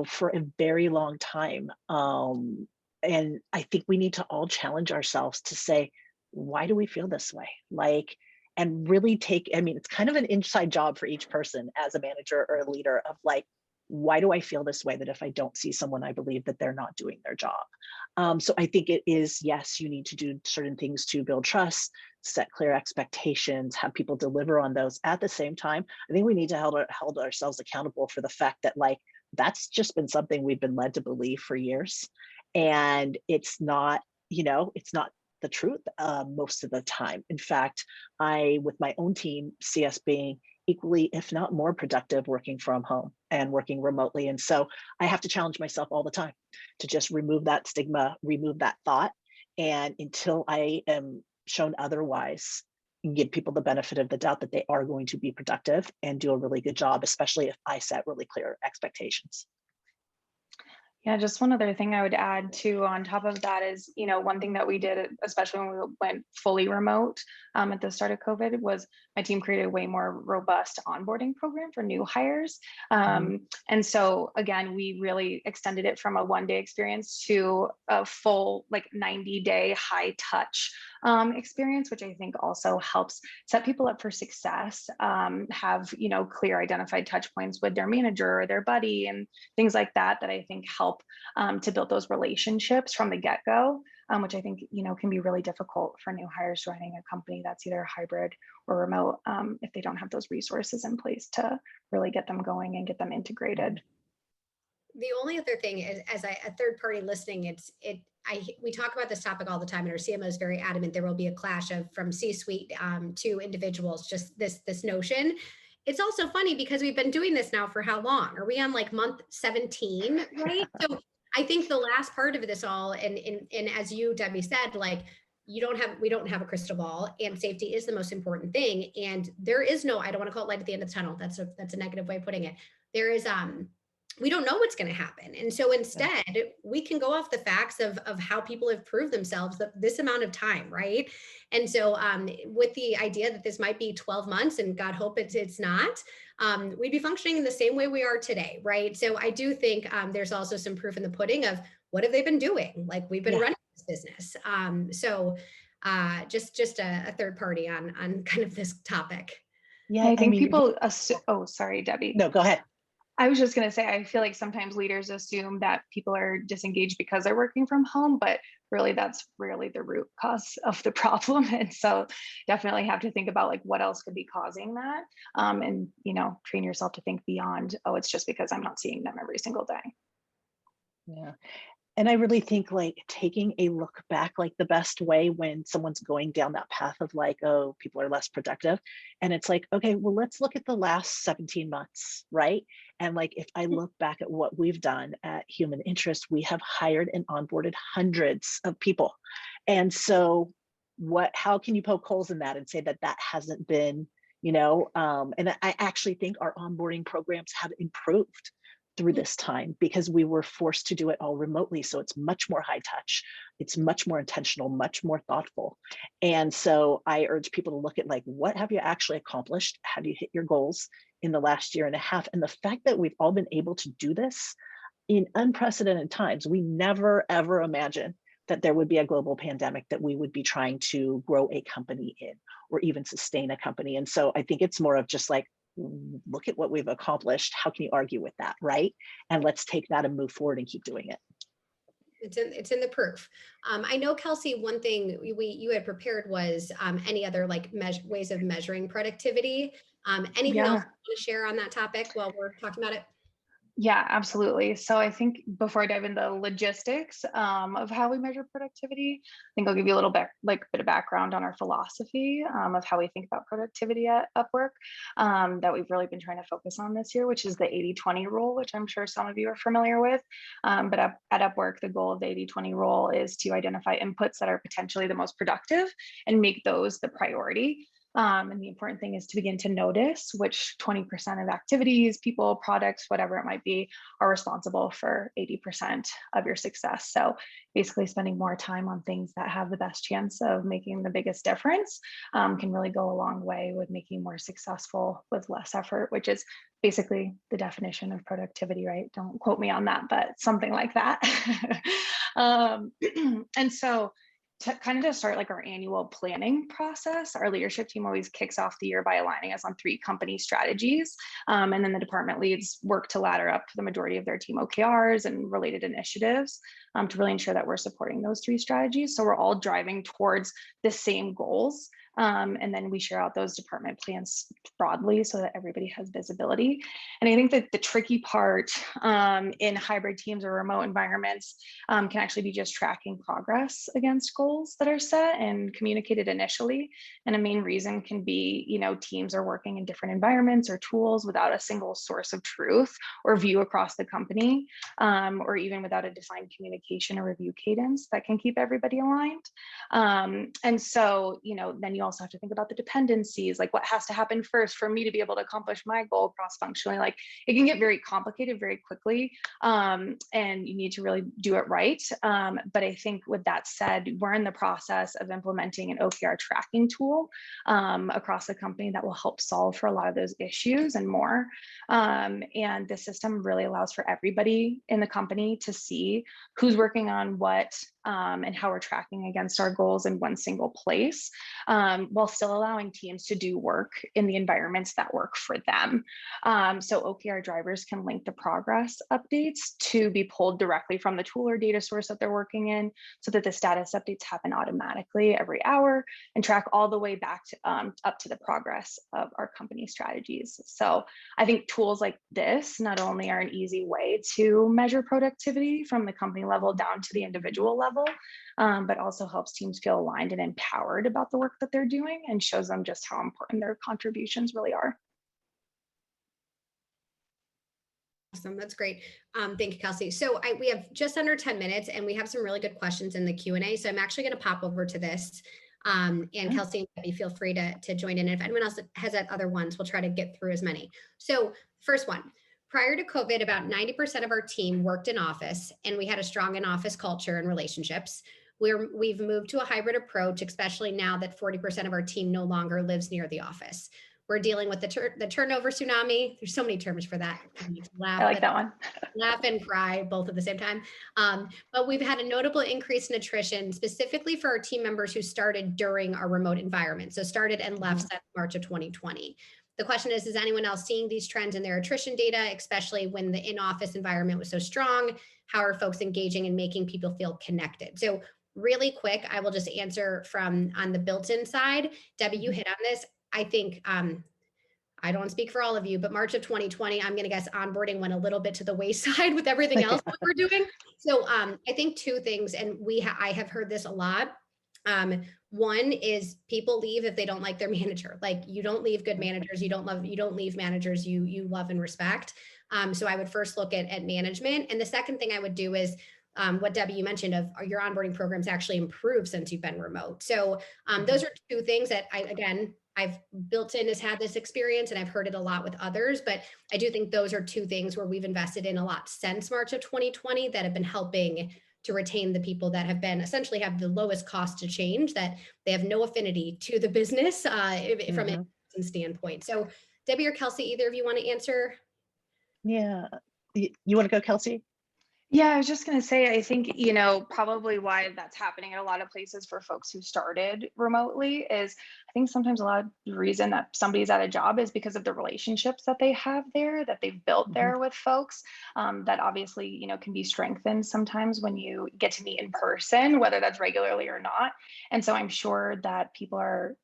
for a very long time. And I think we need to all challenge ourselves to say, why do we feel this way? Like, and really it's kind of an inside job for each person as a manager or a leader of like, why do I feel this way, that if I don't see someone, I believe that they're not doing their job? So I think it is, yes, you need to do certain things to build trust, set clear expectations, have people deliver on those. At the same time, I think we need to hold ourselves accountable for the fact that like, that's just been something we've been led to believe for years. And it's not, it's not the truth most of the time. In fact, I, with my own team, see us being equally, if not more productive working from home and working remotely. And so I have to challenge myself all the time to just remove that stigma, remove that thought. And until I am shown otherwise, give people the benefit of the doubt that they are going to be productive and do a really good job, especially if I set really clear expectations. Yeah, just one other thing I would add too on top of that is, one thing that we did, especially when we went fully remote at the start of COVID, was my team created a way more robust onboarding program for new hires. And so again, we really extended it from a 1-day experience to a full like 90-day high touch experience, which I think also helps set people up for success, have, clear identified touch points with their manager or their buddy and things like that I think help to build those relationships from the get-go, which I think, can be really difficult for new hires joining a company that's either hybrid or remote, if they don't have those resources in place to really get them going and get them integrated. The only other thing is, as a third party listening, we talk about this topic all the time, and our CMO is very adamant there will be a clash of from C-suite to individuals. Just this notion. It's also funny because we've been doing this now for how long? Are we on like month 17, right? So I think the last part of this all, and as you, Debbie, said, like we don't have a crystal ball, and safety is the most important thing. And there is no, I don't want to call it light at the end of the tunnel. That's a negative way of putting it. There is we don't know what's going to happen. And so Yeah. instead, we can go off the facts of how people have proved themselves this amount of time, right? And so, with the idea that this might be 12 months, and God hope it's not, we'd be functioning in the same way we are today, right? So I do think there's also some proof in the pudding of what have they been doing? Like we've been Yeah. running this business. Just a third party on kind of this topic. And Yeah. I I think mean, people oh, sorry, Debbie. no, go ahead. I was just going to say, I feel like sometimes leaders assume that people are disengaged because they're working from home, but really that's really the root cause of the problem. And so definitely have to think about like what else could be causing that. And, train yourself to think beyond, oh, it's just because I'm not seeing them every single day. Yeah. And I really think like taking a look back, like the best way when someone's going down that path of like, oh, people are less productive. And it's like, okay, well, let's look at the last 17 months, right? And like, if I look back at what we've done at Human Interest, we have hired and onboarded hundreds of people. And so how can you poke holes in that and say that that hasn't been, and I actually think our onboarding programs have improved through this time because we were forced to do it all remotely. So it's much more high touch. It's much more intentional, much more thoughtful. And so I urge people to look at like, what have you actually accomplished? Have you hit your goals in the last year and a half? And the fact that we've all been able to do this in unprecedented times, we never, ever imagined that there would be a global pandemic that we would be trying to grow a company in or even sustain a company. And so I think it's more of just like, look at what we've accomplished. How can you argue with that, right? And let's take that and move forward and keep doing it. It's in the proof. I know, Kelsey, one thing you had prepared was any other like ways of measuring productivity. Anything else Yeah. you want to share on that topic while we're talking about it? Yeah, absolutely. So I think before I dive into logistics of how we measure productivity, I think I'll give you a little bit of background on our philosophy of how we think about productivity at Upwork that we've really been trying to focus on this year, which is the 80-20 rule, which I'm sure some of you are familiar with. But at Upwork, the goal of the 80-20 rule is to identify inputs that are potentially the most productive and make those the priority. And the important thing is to begin to notice which 20% of activities, people, products, whatever it might be, are responsible for 80% of your success. So basically spending more time on things that have the best chance of making the biggest difference can really go a long way with making more successful with less effort, which is basically the definition of productivity, right? Don't quote me on that, but something like that. And so to kind of start like our annual planning process, our leadership team always kicks off the year by aligning us on 3 company strategies. And then the department leads work to ladder up to the majority of their team OKRs and related initiatives to really ensure that we're supporting those 3 strategies. So we're all driving towards the same goals. And then we share out those department plans broadly so that everybody has visibility. And I think that the tricky part in hybrid teams or remote environments can actually be just tracking progress against goals that are set and communicated initially. And a main reason can be, teams are working in different environments or tools without a single source of truth or view across the company, or even without a defined communication or review cadence that can keep everybody aligned. And so, then you also have to think about the dependencies, like what has to happen first for me to be able to accomplish my goal cross-functionally. Like it can get very complicated very quickly, and you need to really do it right. But I think with that said, we're in the process of implementing an OKR tracking tool across the company that will help solve for a lot of those issues and more. And the system really allows for everybody in the company to see who's working on what and how we're tracking against our goals in one single place, while still allowing teams to do work in the environments that work for them. So OKR drivers can link the progress updates to be pulled directly from the tool or data source that they're working in so that the status updates happen automatically every hour and track all the way back to, up to the progress of our company strategies. So I think tools like this not only are an easy way to measure productivity from the company level down to the individual level, but also helps teams feel aligned and empowered about the work that they're doing and shows them just how important their contributions really are. Awesome. That's great. Thank you, Kelsey. So we have just under 10 minutes and we have some really good questions in the Q&A. So I'm actually going to pop over to this. And Kelsey and Debbie, feel free to join in. And if anyone else has other ones, we'll try to get through as many. So first one, Prior to COVID, about 90% of our team worked in office, and we had a strong in-office culture and relationships. We've moved to a hybrid approach, especially now that 40% of our team no longer lives near the office. We're dealing with the turnover tsunami. There's so many terms for that. I Laugh, like but that one. laugh and cry both at the same time. But we've had a notable increase in attrition, specifically for our team members who started during our remote environment. So started and left since March of 2020. The question is anyone else seeing these trends in their attrition data, especially when the in-office environment was so strong? How are folks engaging and making people feel connected? So really quick, I will just answer from on the built-in side. Debbie, you hit on this. I think I don't speak for all of you, but March of 2020, I'm going to guess onboarding went a little bit to the wayside with everything else that we're doing. So I think two things, and I have heard this a lot. One is people leave if they don't like their manager. Like you don't leave good managers, you don't leave managers you love and respect. So I would first look at management. And the second thing I would do is what Debbie, you mentioned of your onboarding programs actually improved since you've been remote. So those are two things that I've built in has had this experience and I've heard it a lot with others, but I do think those are two things where we've invested in a lot since March of 2020 that have been helping to retain the people that have been essentially have the lowest cost to change, that they have no affinity to the business from a standpoint. So Debbie or Kelsey, either of you want to answer? Yeah. You want to go, Kelsey? Yeah, I was just going to say, I think, probably why that's happening in a lot of places for folks who started remotely is I think sometimes a lot of the reason that somebody's at a job is because of the relationships that they have there, that they've built there with folks, that obviously, can be strengthened sometimes when you get to meet in person, whether that's regularly or not. And so I'm sure that people are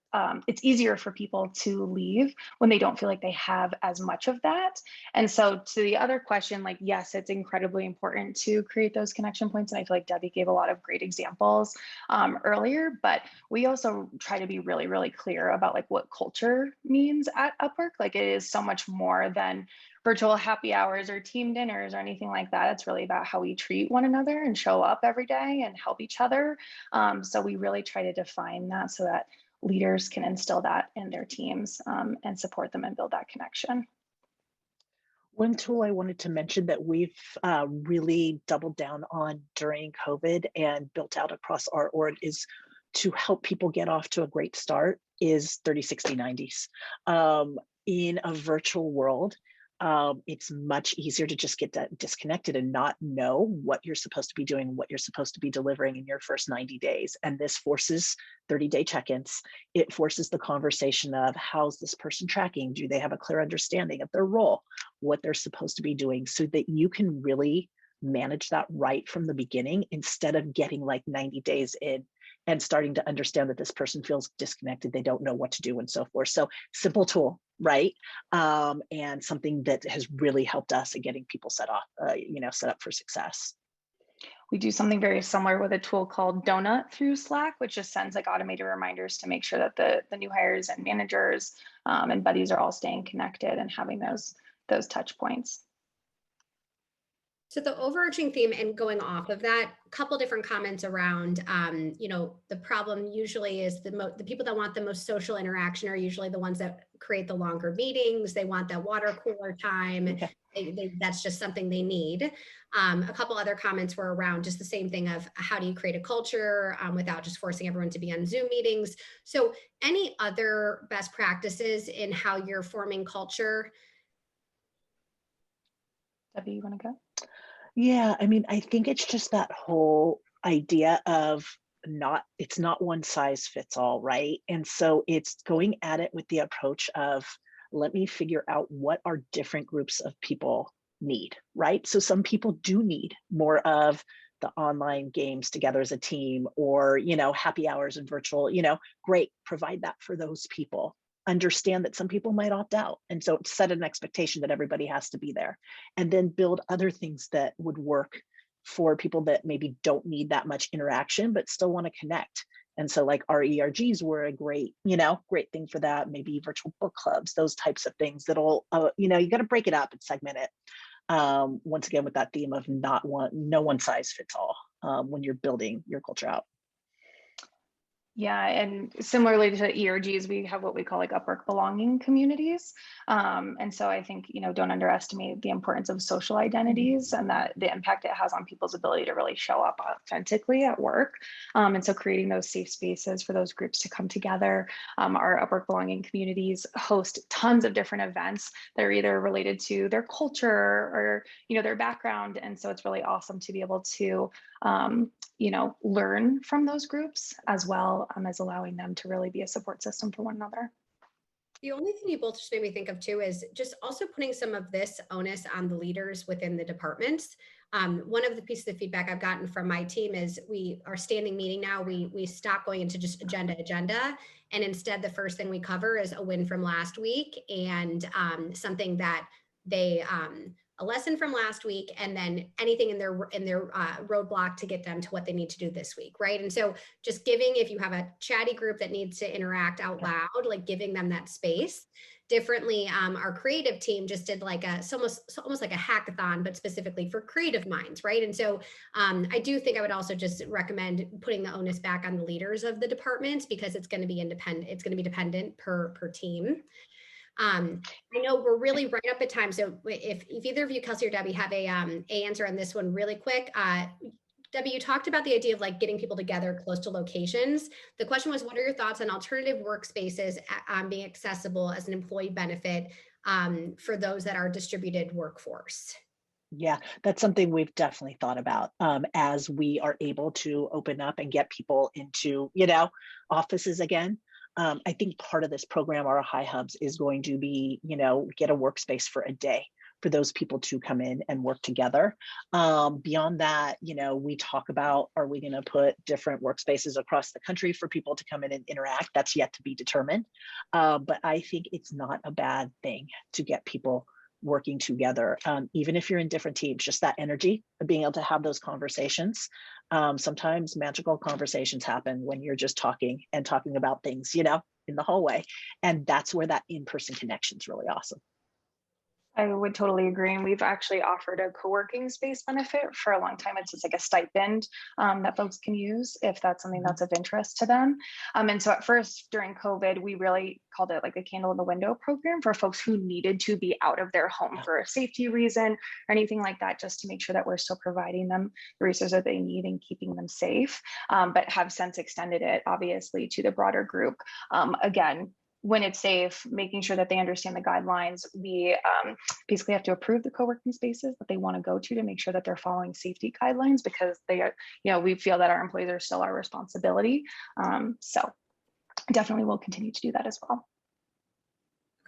it's easier for people to leave when they don't feel like they have as much of that. And so to the other question, like, yes, it's incredibly important to create those connection points. And I feel like Debbie gave a lot of great examples earlier, but we also try to be really, really clear about like what culture means at Upwork. Like it is so much more than virtual happy hours or team dinners or anything like that. It's really about how we treat one another and show up every day and help each other. So we really try to define that so that leaders can instill that in their teams and support them and build that connection. One tool I wanted to mention that we've really doubled down on during COVID and built out across our org is to help people get off to a great start is 30, 60, 90s. In a virtual world, it's much easier to just get disconnected and not know what you're supposed to be doing, what you're supposed to be delivering in your first 90 days. And this forces 30-day check-ins. It forces the conversation of how's this person tracking? Do they have a clear understanding of their role, what they're supposed to be doing, so that you can really manage that right from the beginning instead of getting like 90 days in and starting to understand that this person feels disconnected, they don't know what to do and so forth. So simple tool, right? And something that has really helped us in getting people set up for success. We do something very similar with a tool called Donut through Slack, which just sends like automated reminders to make sure that the new hires and managers and buddies are all staying connected and having those touch points. So the overarching theme, and going off of that, a couple different comments around, the problem usually is the people that want the most social interaction are usually the ones that create the longer meetings. They want that water cooler time. Okay. That's just something they need. A couple other comments were around just the same thing of how do you create a culture without just forcing everyone to be on Zoom meetings. So any other best practices in how you're forming culture? Debbie, you want to go? Yeah, I mean, I think it's just that whole idea of it's not one size fits all, right? And so it's going at it with the approach of, let me figure out what our different groups of people need, right? So some people do need more of the online games together as a team, or, happy hours and virtual, great, provide that for those people. Understand that some people might opt out. And so set an expectation that everybody has to be there, and then build other things that would work for people that maybe don't need that much interaction, but still want to connect. And so like our ERGs were a great thing for that. Maybe virtual book clubs, those types of things that'll, you got to break it up and segment it. Once again, with that theme of no one size fits all when you're building your culture out. Yeah, and similarly to ERGs, we have what we call like Upwork belonging communities. And so I think, don't underestimate the importance of social identities and that the impact it has on people's ability to really show up authentically at work. And so creating those safe spaces for those groups to come together. Our Upwork belonging communities host tons of different events that are either related to their culture or, their background. And so it's really awesome to be able to learn from those groups as well as allowing them to really be a support system for one another. The only thing you both just made me think of too is just also putting some of this onus on the leaders within the departments. One of the pieces of feedback I've gotten from my team is our standing meeting now, we stop going into just agenda. And instead, the first thing we cover is a win from last week and something that they, a lesson from last week, and then anything in their roadblock to get them to what they need to do this week, right? And so just giving, if you have a chatty group that needs to interact out loud, like giving them that space. Differently, our creative team just did like it's almost like a hackathon, but specifically for creative minds, right? And so I do think I would also just recommend putting the onus back on the leaders of the departments because it's going to be independent. It's going to be dependent per team. I know we're really right up at time. So if either of you, Kelsey or Debbie, have a answer on this one really quick. Debbie, you talked about the idea of like getting people together close to locations. The question was, what are your thoughts on alternative workspaces being accessible as an employee benefit for those that are distributed workforce? Yeah, that's something we've definitely thought about as we are able to open up and get people into, offices again. I think part of this program, our high hubs, is going to be, get a workspace for a day for those people to come in and work together. Beyond that, we talk about, are we going to put different workspaces across the country for people to come in and interact? That's yet to be determined. But I think it's not a bad thing to get people working together, even if you're in different teams, just that energy of being able to have those conversations. Sometimes magical conversations happen when you're just talking about things, in the hallway. And that's where that in-person connection is really awesome. I would totally agree. And we've actually offered a co-working space benefit for a long time. It's just like a stipend that folks can use if that's something that's of interest to them. And so at first during COVID, we really called it like a candle in the window program for folks who needed to be out of their home for a safety reason or anything like that, just to make sure that we're still providing them the resources that they need and keeping them safe, but have since extended it obviously to the broader group. Again, when it's safe, making sure that they understand the guidelines. We basically have to approve the co-working spaces that they want to go to make sure that they're following safety guidelines because they are, we feel that our employees are still our responsibility. So definitely will continue to do that as well.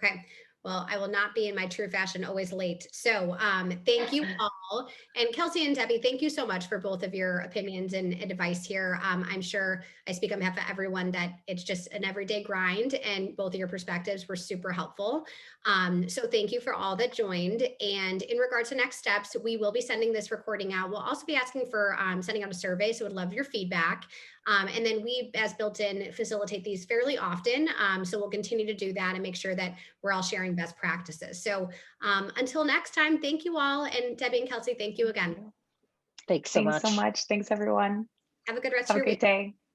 Okay. Well, I will not be in my true fashion, always late. So thank you all. And Kelsey and Debbie, thank you so much for both of your opinions and advice here. I'm sure I speak on behalf of everyone that it's just an everyday grind and both of your perspectives were super helpful. So thank you for all that joined. And in regards to next steps, we will be sending this recording out. We'll also be asking for sending out a survey. So would love your feedback. And then we, as built in, facilitate these fairly often. So we'll continue to do that and make sure that we're all sharing best practices. So until next time, thank you all. And Debbie and Kelsey, thank you again. Thanks so Thanks much. so much. Thanks, everyone. Have a good rest Have of a your great week. day.